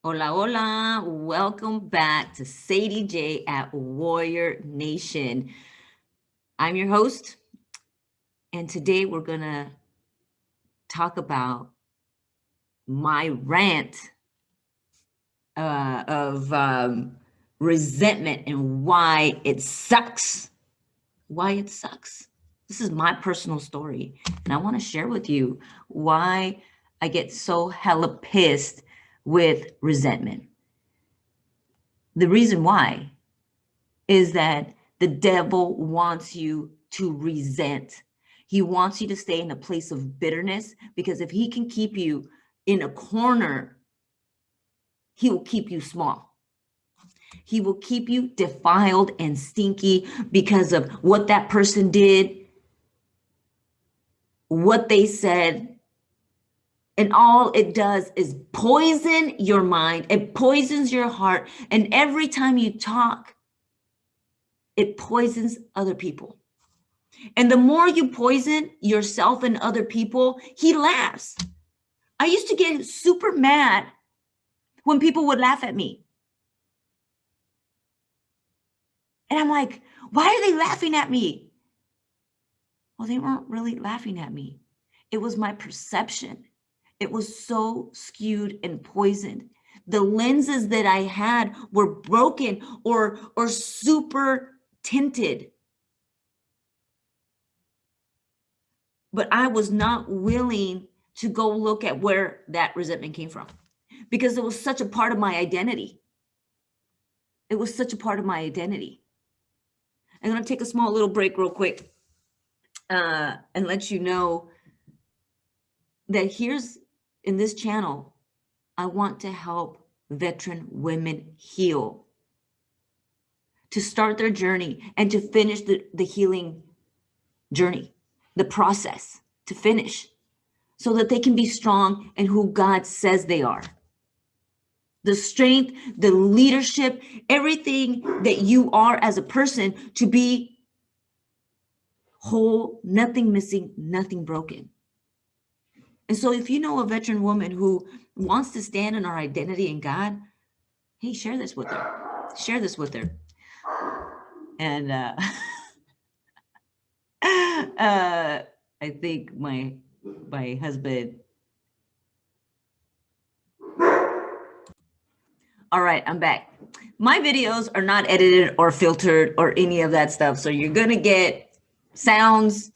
Hola, hola. Welcome back to Sadie J at Warrior Nation. I'm your host, and today we're going to talk about my rant of resentment and why it sucks. Why it sucks. This is my personal story, and I want to share with you why I get so hella pissed with resentment. The reason why is that the devil wants you to resent. He wants you to stay in a place of bitterness, because if he can keep you in a corner, he will keep you small. He will keep you defiled and stinky because of what that person did, what they said. And all it does is poison your mind. It poisons your heart. And every time you talk, it poisons other people. And the more you poison yourself and other people, he laughs. I used to get super mad when people would laugh at me. And I'm like, why are they laughing at me? Well, they weren't really laughing at me. It was my perception. It was so skewed and poisoned. The lenses that I had were broken or super tinted. But I was not willing to go look at where that resentment came from, because it was such a part of my identity. It was such a part of my identity. I'm going to take a small little break real quick and let you know that here's in this channel, I want to help veteran women heal, to start their journey and to finish the healing journey, the process to finish, so that they can be strong and who God says they are. The strength, the leadership, everything that you are as a person, to be whole, nothing missing, nothing broken. And so if you know a veteran woman who wants to stand in our identity in God, hey, share this with her. Share this with her. And I think my husband. All right, I'm back. My videos are not edited or filtered or any of that stuff. So you're going to get sounds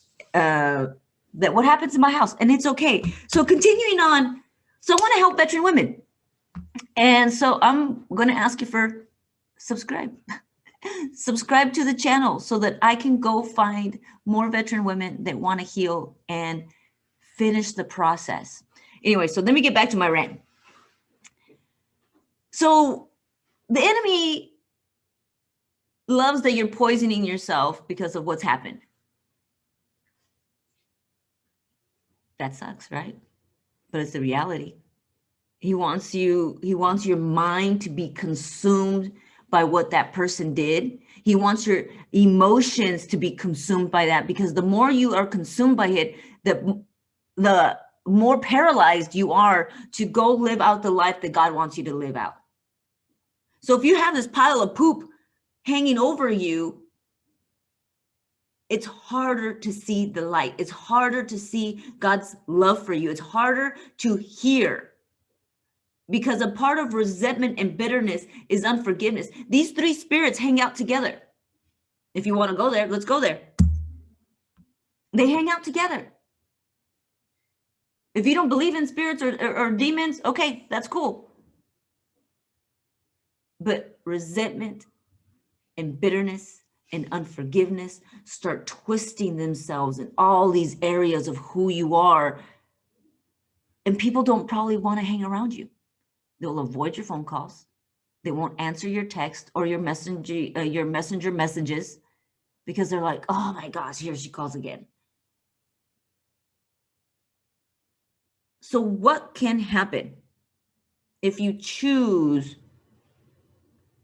that what happens in my house, and it's okay. So continuing on, so I want to help veteran women. And so I'm going to ask you for subscribe. Subscribe to the channel so that I can go find more veteran women that want to heal and finish the process. Anyway, so let me get back to my rant. So the enemy loves that you're poisoning yourself because of what's happened. That sucks, right? But it's the reality. He wants your mind to be consumed by what that person did. He wants your emotions to be consumed by that, because the more you are consumed by it, the more paralyzed you are to go live out the life that God wants you to live out. So if you have this pile of poop hanging over you, it's harder to see the light. It's harder to see God's love for you. It's harder to hear, because a part of resentment and bitterness is unforgiveness. These three spirits hang out together. If you want to go there, let's go there. They hang out together. If you don't believe in spirits or demons, okay, that's cool. But resentment and bitterness and unforgiveness start twisting themselves in all these areas of who you are. And people don't probably want to hang around you. They'll avoid your phone calls. They won't answer your text or your messenger messages, because they're like, oh my gosh, here she calls again. So what can happen if you choose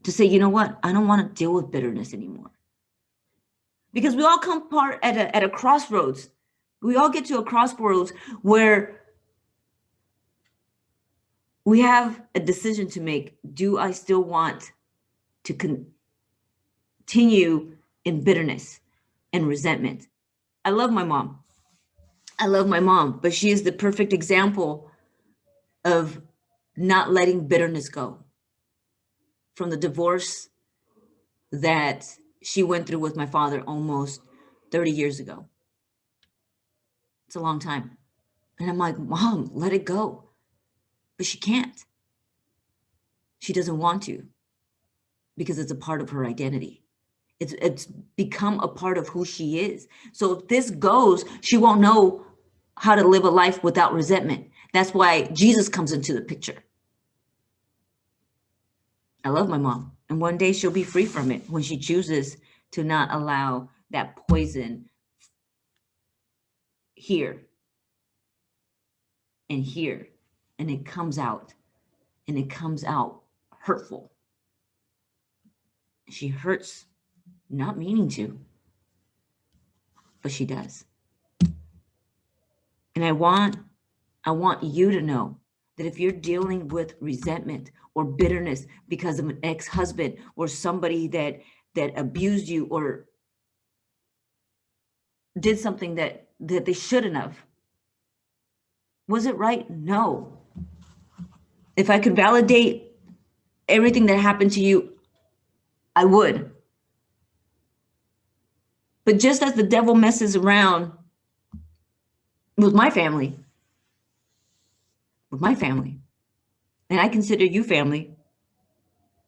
to say, you know what, I don't want to deal with bitterness anymore? Because we all come part at a crossroads. We all get to a crossroads where we have a decision to make. Do I still want to continue in bitterness and resentment? I love my mom. I love my mom, but she is the perfect example of not letting bitterness go from the divorce that she went through with my father almost 30 years ago. It's a long time. And I'm like, Mom, let it go. But she can't. She doesn't want to because it's a part of her identity. It's become a part of who she is. So if this goes, she won't know how to live a life without resentment. That's why Jesus comes into the picture. I love my mom. And one day she'll be free from it when she chooses to not allow that poison here and here. And it comes out. And it comes out hurtful. She hurts, not meaning to, but she does. And I want you to know that if you're dealing with resentment or bitterness because of an ex-husband or somebody that abused you or did something that they shouldn't have, was it right? No. If I could validate everything that happened to you, I would. But just as the devil messes around with my family, and I consider you family,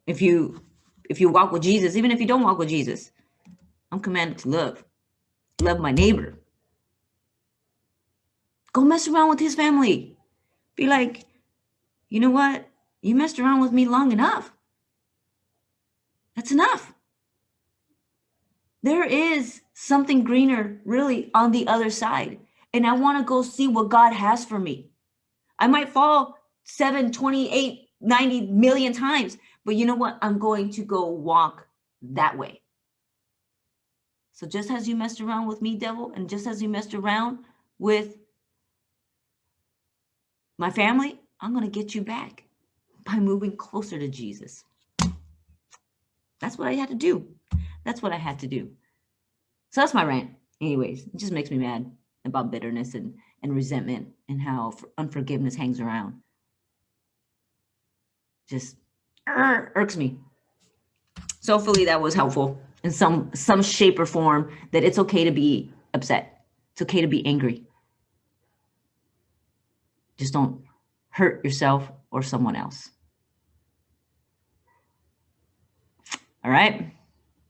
if you walk with Jesus, even if you don't walk with Jesus, I'm commanded to love my neighbor. Go mess around with his family. Be like, you know what? You messed around with me long enough. That's enough. There is something greener really on the other side. And I want to go see what God has for me. I might fall 7, 28, 90 million times, but you know what? I'm going to go walk that way. So just as you messed around with me, devil, and just as you messed around with my family, I'm going to get you back by moving closer to Jesus. That's what I had to do. That's what I had to do. So that's my rant. Anyways, it just makes me mad about bitterness and resentment and how unforgiveness hangs around. Just irks me. So hopefully that was helpful in some shape or form, that it's okay to be upset. It's okay to be angry. Just don't hurt yourself or someone else. All right.